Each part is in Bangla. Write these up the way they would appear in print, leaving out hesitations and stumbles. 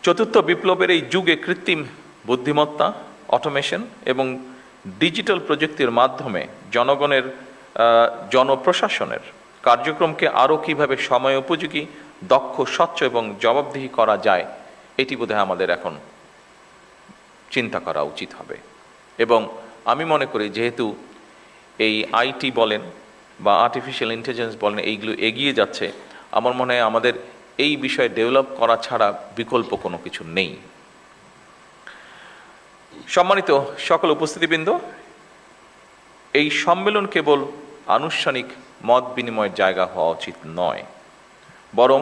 চতুর্থ বিপ্লবের এই যুগে কৃত্রিম বুদ্ধিমত্তা, অটোমেশন এবং ডিজিটাল প্রযুক্তির মাধ্যমে জনপ্রশাসনের কার্যক্রমকে আরও কীভাবে সময় উপযোগী, দক্ষ, স্বচ্ছ এবং জবাবদিহি করা যায়, এটি বোধহয় আমাদের এখন চিন্তা করা উচিত হবে। এবং আমি মনে করি যেহেতু এই আইটি বলেন বা আর্টিফিশিয়াল ইন্টেলিজেন্স বলেন, এইগুলো এগিয়ে যাচ্ছে, আমার মনে হয় আমাদের এই বিষয়ে ডেভেলপ করা ছাড়া বিকল্প কোনো কিছু নেই। সম্মানিত সকল উপস্থিতিবৃন্দ, এই সম্মেলন কেবল আনুষ্ঠানিক মত বিনিময়ের জায়গা হওয়া উচিত নয়, বরং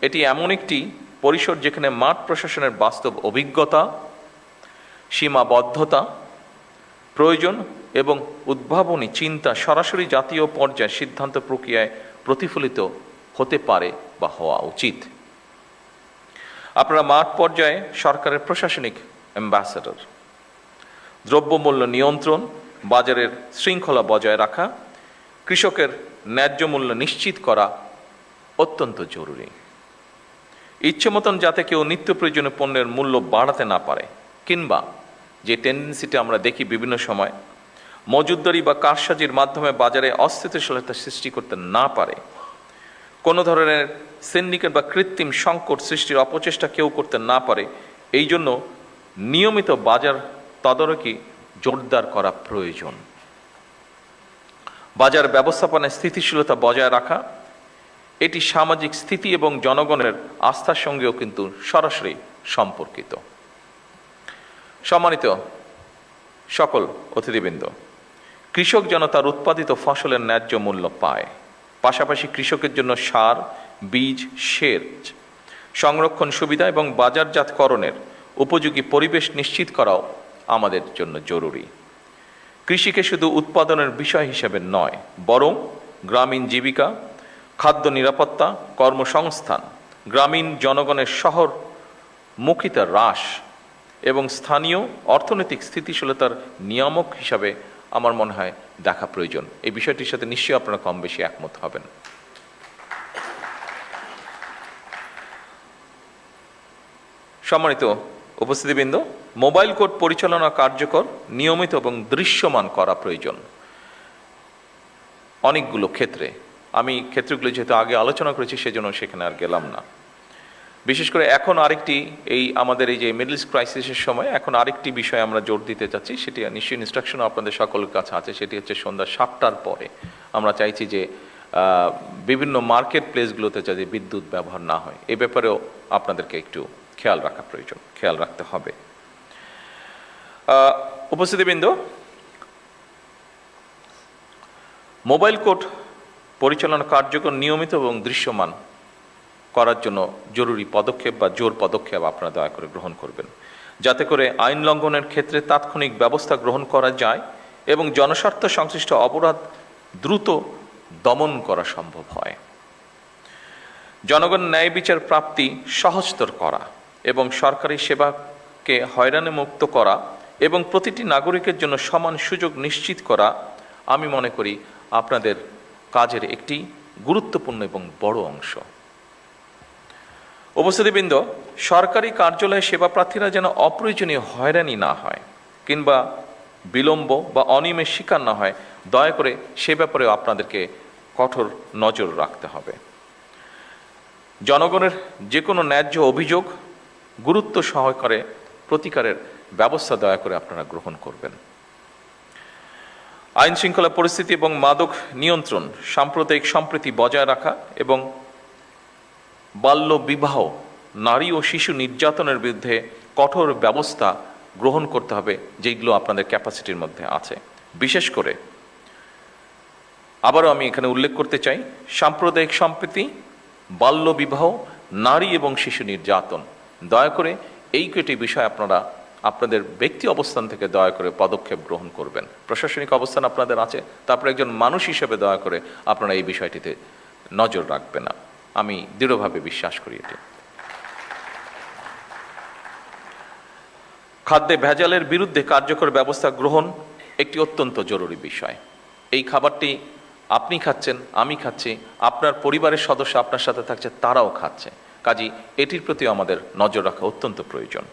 এটি এমন একটি পরিসর যেখানে মাঠ প্রশাসনের বাস্তব অভিজ্ঞতা, সীমাবদ্ধতা, প্রয়োজন এবং উদ্ভাবনী চিন্তা সরাসরি জাতীয় পর্যায়ে সিদ্ধান্ত প্রক্রিয়ায় প্রতিফলিত হতে পারে বা হওয়া উচিত। আপনারা মাঠ পর্যায়ে সরকারের প্রশাসনিক অ্যাম্বাসেডর। দ্রব্যমূল্য নিয়ন্ত্রণ, বাজারের শৃঙ্খলা বজায় রাখা, কৃষকের ন্যায্য মূল্য নিশ্চিত করা অত্যন্ত জরুরি। ইচ্ছে মতন যাতে কেউ নিত্য প্রয়োজনীয় পণ্যের মূল্য বাড়াতে না পারে, কিংবা যে টেন্ডেন্সিটা আমরা দেখি বিভিন্ন সময় মজুতদারি বা কারসাজির মাধ্যমে বাজারে অস্থিতিশীলতা সৃষ্টি করতে না পারে, কোনো ধরনের সিন্ডিকেট বা কৃত্রিম সংকট সৃষ্টির অপচেষ্টা কেউ করতে না পারে, এই জন্য নিয়মিত বাজার তদারকি জোরদার করা প্রয়োজন। বাজার ব্যবস্থাপনায় স্থিতিশীলতা বজায় রাখা, এটি সামাজিক স্থিতি এবং জনগণের আস্থার সঙ্গেও কিন্তু সরাসরি সম্পর্কিত। সম্মানিত সকল অতিথিবৃন্দ, কৃষক যেন তার উৎপাদিত ফসলের ন্যায্য মূল্য পায়, পাশাপাশি কৃষকের জন্য সার, বীজ, সেচ, সংরক্ষণ সুবিধা এবং বাজারজাতকরণের উপযোগী পরিবেশ নিশ্চিত করাও আমাদের জন্য জরুরি। কৃষিকে শুধু উৎপাদনের বিষয় হিসেবে নয়, বরং গ্রামীণ জীবিকা, খাদ্য নিরাপত্তা, কর্মসংস্থান, গ্রামীণ জনগণের শহরমুখিতা হ্রাস এবং স্থানীয় অর্থনৈতিক স্থিতিশীলতার নিয়ামক হিসাবে আমার মনে হয় দেখা প্রয়োজন। এই বিষয়টির সাথে নিশ্চয়ই আপনারা কম বেশি একমত হবেন। সম্মানিত উপস্থিতিবৃন্দ, মোবাইল কোর্ট পরিচালনা কার্যকর, নিয়মিত এবং দৃশ্যমান করা প্রয়োজন। অনেকগুলো ক্ষেত্রে, আমি ক্ষেত্রগুলো যেহেতু আগে আলোচনা করেছি সেজন্য সেখানে আর গেলাম না। বিশেষ করে এখন আরেকটি, এই আমাদের এই যে মিডল ইস্ট ক্রাইসিসের সময় এখন আরেকটি বিষয় আমরা জোর দিতে চাচ্ছি, সেটি নিশ্চয়ই ইনস্ট্রাকশন আপনাদের সকলের কাছে আছে, সেটি হচ্ছে সন্ধ্যা 7টার পরে আমরা চাইছি যে বিভিন্ন মার্কেট প্লেসগুলোতে যাতে বিদ্যুৎ ব্যবহার না হয়, এ ব্যাপারেও আপনাদেরকে একটু খেয়াল রাখা প্রয়োজন, খেয়াল রাখতে হবে। উপস্থিতিবৃন্দ, মোবাইল কোর্ট পরিচালনা কার্যকর, নিয়মিত এবং দৃশ্যমান করার জন্য জরুরি পদক্ষেপ বা জোর পদক্ষেপ আপনারা দয়া করে গ্রহণ করবেন, যাতে করে আইন লঙ্ঘনের ক্ষেত্রে তাৎক্ষণিক ব্যবস্থা গ্রহণ করা যায় এবং জনস্বার্থ সংশ্লিষ্ট অপরাধ দ্রুত দমন করা সম্ভব হয়। জনগণ ন্যায় বিচার প্রাপ্তি সহজতর করা এবং সরকারি সেবাকে হয়রানি মুক্ত করা এবং প্রতিটি নাগরিকের জন্য সমান সুযোগ নিশ্চিত করা, আমি মনে করি আপনাদের কাজের একটি গুরুত্বপূর্ণ এবং বড় অংশ। উপস্থিতিবৃন্দ, সরকারি কার্যালয়ে সেবা প্রার্থীরা যেন অপ্রয়োজনীয় হয়রানি না হয় কিংবা বিলম্ব বা অনিয়মের শিকার না হয়, দয়া করে সে ব্যাপারেও আপনাদেরকে কঠোর নজর রাখতে হবে। জনগণের যে কোনো ন্যায্য অভিযোগ গুরুত্ব সহকারে প্রতিকারের ব্যবস্থা দয়া করে আপনারা গ্রহণ করবেন। আইন শৃঙ্খলা পরিস্থিতি এবং মাদক নিয়ন্ত্রণ, সাম্প্রদায়িক সম্প্রীতি বজায় রাখা এবং বাল্য বিবাহ, নারী ও শিশু নির্যাতনের বিরুদ্ধে কঠোর ব্যবস্থা গ্রহণ করতে হবে, যেগুলো আপনাদের ক্যাপাসিটির মধ্যে আছে। বিশেষ করে আবারও আমি এখানে উল্লেখ করতে চাই, সাম্প্রদায়িক সম্প্রীতি, বাল্য বিবাহ, নারী এবং শিশু নির্যাতন, দয়া করে এই কটি বিষয় আপনারা আপনাদের ব্যক্তি অবস্থান থেকে দয়া করে পদক্ষেপ গ্রহণ করবেন। প্রশাসনিক অবস্থান আপনাদের আছে, তারপরে একজন মানুষ হিসেবে দয়া করে আপনারা এই বিষয়টিতে নজর রাখবেন না, আমি দৃঢ়ভাবে বিশ্বাস করি এটি। খাদ্যে ভেজালের বিরুদ্ধে কার্যকর ব্যবস্থা গ্রহণ একটি অত্যন্ত জরুরি বিষয়। এই খাবারটি আপনি খাচ্ছেন, আমি খাচ্ছি, আপনার পরিবারের সদস্য আপনার সাথে থাকছে, তারাও খাচ্ছে। কাজেই এটির প্রতিও আমাদের নজর রাখা অত্যন্ত প্রয়োজন।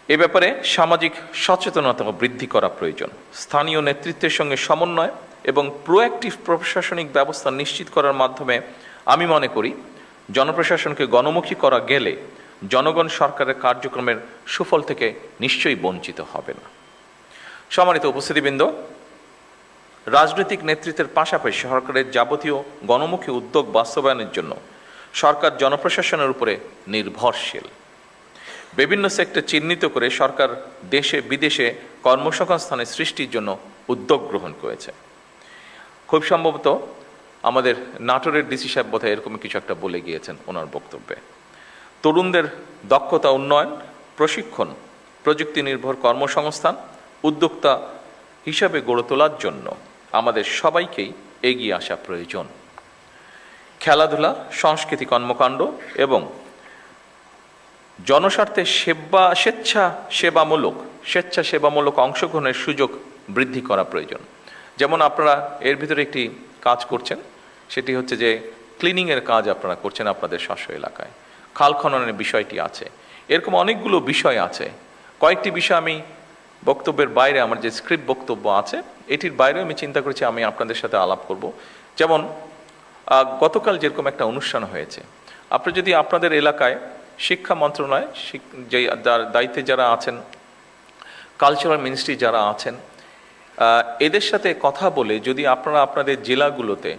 এ ব্যাপারে সামাজিক সচেতনতা বৃদ্ধি করা প্রয়োজন। স্থানীয় নেতৃত্বের সঙ্গে সমন্বয় এবং প্রোঅ্যাক্টিভ প্রশাসনিক ব্যবস্থা নিশ্চিত করার মাধ্যমে আমি মনে করি জনপ্রশাসনকে গণমুখী করা গেলে জনগণ সরকারের কার্যক্রমের সুফল থেকে নিশ্চয়ই বঞ্চিত হবে না। সম্মানিত উপস্থিতিবৃন্দ, রাজনৈতিক নেতৃত্বের পাশাপাশি সরকারের যাবতীয় গণমুখী উদ্যোগ বাস্তবায়নের জন্য সরকার জনপ্রশাসনের উপরে নির্ভরশীল। বিভিন্ন সেক্টর চিহ্নিত করে সরকার দেশে বিদেশে কর্মসংস্থানের সৃষ্টির জন্য উদ্যোগ গ্রহণ করেছে। খুব সম্ভবত আমাদের নাটোরের ডিসি সাহেব বোধহয় এরকম কিছু একটা বলে গিয়েছেন ওনার বক্তব্যে। তরুণদের দক্ষতা উন্নয়ন, প্রশিক্ষণ, প্রযুক্তি নির্ভর কর্মসংস্থান উদ্যোক্তা হিসাবে গড়ে তোলার জন্য আমাদের সবাইকেই এগিয়ে আসা প্রয়োজন। খেলাধুলা, সংস্কৃতি কর্মকাণ্ড এবং জনস্বার্থে স্বেচ্ছাসেবামূলক অংশগ্রহণের সুযোগ বৃদ্ধি করা প্রয়োজন। যেমন আপনারা এর ভিতরে একটি কাজ করছেন, সেটি হচ্ছে যে ক্লিনিংয়ের কাজ আপনারা করছেন আপনাদের স্ব এলাকায়, খাল খননের বিষয়টি আছে, এরকম অনেকগুলো বিষয় আছে। কয়েকটি বিষয় আমি বক্তব্যের বাইরে, আমার যে স্ক্রিপ্ট বক্তব্য আছে এটির বাইরেও আমি চিন্তা করেছি আমি আপনাদের সাথে আলাপ করব। যেমন গতকাল যেরকম একটা অনুষ্ঠান হয়েছে, আপনি যদি আপনাদের এলাকায় শিক্ষা মন্ত্রণালয় যে দায়িত্বে যারা আছেন, কালচারাল মিনিস্ট্রি যারা আছেন, এদের সাথে কথা বলে যদি আপনারা আপনাদের জেলাগুলোতে,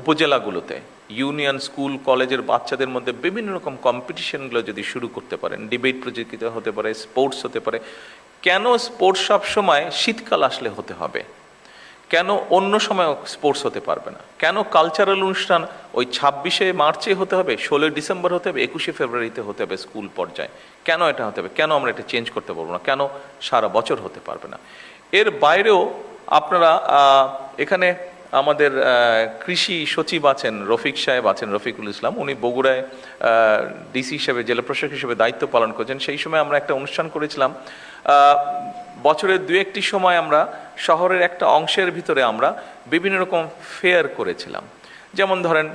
উপজেলাগুলোতে ইউনিয়ন, স্কুল, কলেজের বাচ্চাদের মধ্যে বিভিন্ন রকম কম্পিটিশনগুলো যদি শুরু করতে পারেন, ডিবেট প্রতিযোগিতা হতে পারে, স্পোর্টস হতে পারে। কেন স্পোর্টস সব সময় শীতকাল আসলে হতে হবে? কেন অন্য সময় স্পোর্টস হতে পারবে না? কেন কালচারাল অনুষ্ঠান ওই 26শে মার্চে হতে হবে, 16 ডিসেম্বর হতে হবে, 21শে ফেব্রুয়ারিতে হতে হবে স্কুল পর্যায়ে? কেন এটা হতে হবে? কেন আমরা এটা চেঞ্জ করতে পারবো না? কেন সারা বছর হতে পারবে না? এর বাইরেও আপনারা এখানে আমাদের কৃষি সচিব আছেন, রফিক সাহেব আছেন, রফিকুল ইসলাম, উনি বগুড়ায় ডিসি হিসেবে, জেলা প্রশাসক হিসেবে দায়িত্ব পালন করেছেন। সেই সময় আমরা একটা অনুষ্ঠান করেছিলাম। বছরের 2-1টি সময় আমরা শহরের একটা অংশের ভিতরে আমরা বিভিন্ন রকম ফেয়ার করেছিলাম। যেমন ধরেন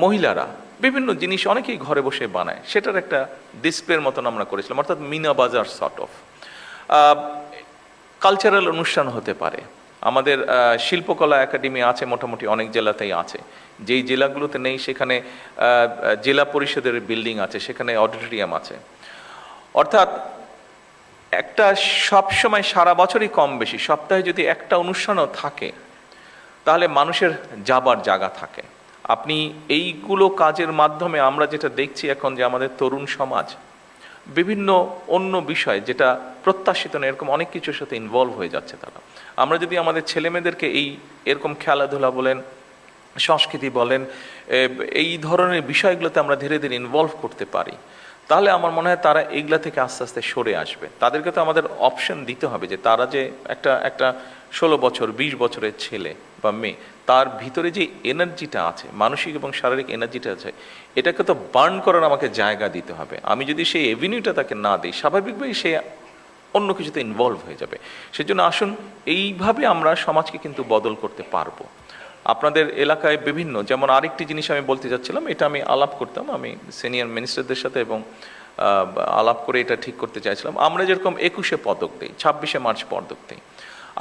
মহিলারা বিভিন্ন জিনিস অনেকেই ঘরে বসে বানায়, সেটার একটা ডিসপ্লের মতন আমরা করেছিলাম, অর্থাৎ মিনা বাজার সর্ট অফ। কালচারাল অনুষ্ঠান হতে পারে। আমাদের শিল্পকলা একাডেমি আছে, মোটামুটি অনেক জেলাতেই আছে। যেই জেলাগুলোতে নেই সেখানে জেলা পরিষদের বিল্ডিং আছে, সেখানে অডিটোরিয়াম আছে। অর্থাৎ একটা সবসময় সারা বছরই কম বেশি সপ্তাহে যদি একটা অনুষ্ঠানও থাকে তাহলে মানুষের যাবার জায়গা থাকে। আপনি এইগুলো কাজের মাধ্যমে আমরা যেটা দেখছি এখন, যে আমাদের তরুণ সমাজ বিভিন্ন অন্য বিষয় যেটা প্রত্যাশিত না এরকম অনেক কিছুর সাথে ইনভলভ হয়ে যাচ্ছে তারা। আমরা যদি আমাদের ছেলেমেয়েদেরকে এরকম খেলাধুলা বলেন, সংস্কৃতি বলেন, এই ধরনের বিষয়গুলোতে আমরা ধীরে ধীরে ইনভলভ করতে পারি, তাহলে আমার মনে হয় তারা এইগুলা থেকে আস্তে আস্তে সরে আসবে। তাদেরকে তো আমাদের অপশন দিতে হবে যে তারা যে একটা 16 বছর 20 বছরের ছেলে বা মেয়ে, তার ভিতরে যে এনার্জিটা আছে, মানসিক এবং শারীরিক এনার্জিটা আছে, এটাকে তো বার্ন করার আমাকে জায়গা দিতে হবে। আমি যদি সেই এভিনিউটা তাকে না দিই, স্বাভাবিকভাবেই সে অন্য কিছুতে ইনভলভ হয়ে যাবে। সেজন্য আসুন এইভাবে আমরা সমাজকে কিন্তু বদল করতে পারবো। আপনাদের এলাকায় বিভিন্ন, যেমন আরেকটি জিনিস আমি বলতে চাচ্ছিলাম, এটা আমি আলাপ করতাম, আমি সিনিয়র মিনিস্টারদের সাথে এবং আলাপ করে এটা ঠিক করতে চাইছিলাম। আমরা যেরকম 21শে পদক দিই, 26শে মার্চ পদক দিই,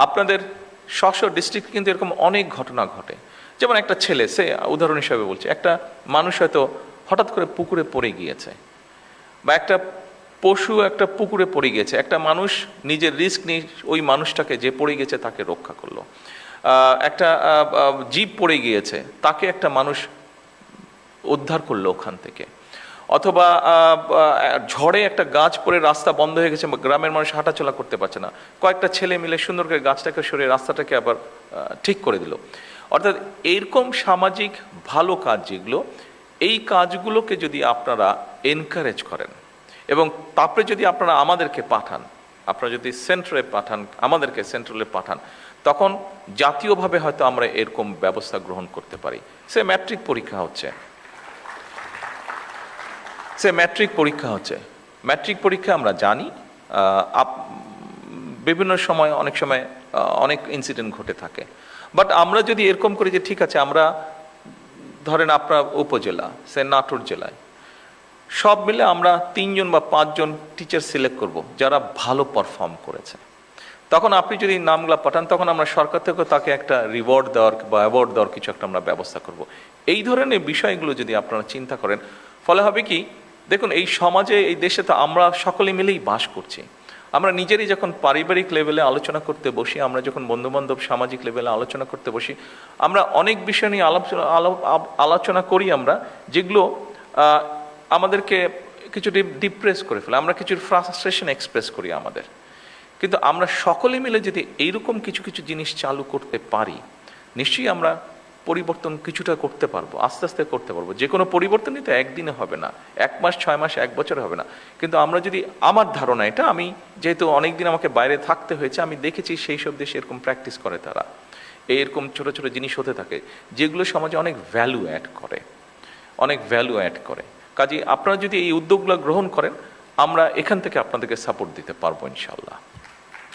আপনাদের ডিস্ট্রিক্ট কিন্তু এরকম অনেক ঘটনা ঘটে। যেমন একটা ছেলে, সে উদাহরণ হিসাবে বলছে, একটা মানুষ হয়তো হঠাৎ করে পুকুরে পড়ে গিয়েছে, বা একটা পশু একটা পুকুরে পড়ে গিয়েছে, একটা মানুষ নিজের রিস্ক নিয়ে ওই মানুষটাকে যে পড়ে গেছে তাকে রক্ষা করলো। একটা জীব পড়ে গিয়েছে, তাকে একটা মানুষ উদ্ধার করলো ওখান থেকে। অথবা ঝড়ে একটা গাছ পড়ে রাস্তা বন্ধ হয়ে গেছে, গ্রামের মানুষ হাঁটাচলা করতে পারছে না, কয়েকটা ছেলে মিলে সুন্দর করে গাছটাকে সরিয়ে রাস্তাটাকে আবার ঠিক করে দিল। অর্থাৎ এইরকম সামাজিক ভালো কাজ যেগুলো, এই কাজগুলোকে যদি আপনারা এনকারেজ করেন এবং তারপরে যদি আপনারা আমাদেরকে পাঠান, আপনারা যদি সেন্ট্রালে পাঠান, আমাদেরকে সেন্ট্রালে পাঠান, তখন জাতীয়ভাবে হয়তো আমরা এরকম ব্যবস্থা গ্রহণ করতে পারি। সে ম্যাট্রিক পরীক্ষা হচ্ছে, ম্যাট্রিক পরীক্ষা আমরা জানি বিভিন্ন সময় অনেক সময় অনেক ইনসিডেন্ট ঘটে থাকে। বাট আমরা যদি এরকম করি যে ঠিক আছে, আমরা ধরেন আপনার উপজেলা সে নাটোর জেলায় সব মিলে আমরা 3 জন বা 5 জন টিচার সিলেক্ট করব যারা ভালো পারফর্ম করেছে। তখন আপনি যদি নামগুলা পাঠান তখন আমরা সরকার থেকে তাকে একটা রিওয়ার্ড দেওয়ার বা অ্যাওয়ার্ড দেওয়ার কিছু একটা আমরা ব্যবস্থা করব। এই ধরনের বিষয়গুলো যদি আপনারা চিন্তা করেন, ফলে হবে কি, দেখুন এই সমাজে এই দেশে তো আমরা সকলে মিলেই বাস করছি। আমরা নিজেরই যখন পারিবারিক লেভেলে আলোচনা করতে বসি, আমরা যখন বন্ধুবান্ধব সামাজিক লেভেলে আলোচনা করতে বসি, আমরা অনেক বিষয় নিয়ে আলোচনা করি আমরা, যেগুলো আমাদেরকে কিছু ডিপ্রেস করে ফেলে, আমরা কিছু ফ্রাস্ট্রেশন এক্সপ্রেস করি আমাদের। কিন্তু আমরা সকলে মিলে যদি এইরকম কিছু কিছু জিনিস চালু করতে পারি, নিশ্চয়ই আমরা পরিবর্তন কিছুটা করতে পারবো, আস্তে আস্তে করতে পারবো। যে কোনো পরিবর্তনই তো একদিনে হবে না, 1 মাস 6 মাস 1 বছরে হবে না। কিন্তু আমরা যদি, আমার ধারণা এটা, আমি যেহেতু অনেকদিন আমাকে বাইরে থাকতে হয়েছে, আমি দেখেছি সেই সব দেশে এরকম প্র্যাকটিস করে তারা, এরকম ছোট ছোট জিনিস হতে থাকে যেগুলো সমাজে অনেক ভ্যালু অ্যাড করে, অনেক ভ্যালু অ্যাড করে। কাজেই আপনারা যদি এই উদ্যোগগুলো গ্রহণ করেন, আমরা এখান থেকে আপনাদেরকে সাপোর্ট দিতে পারবো ইনশাল্লাহ।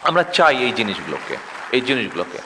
আমরা চাই এই জিনিসগুলোকে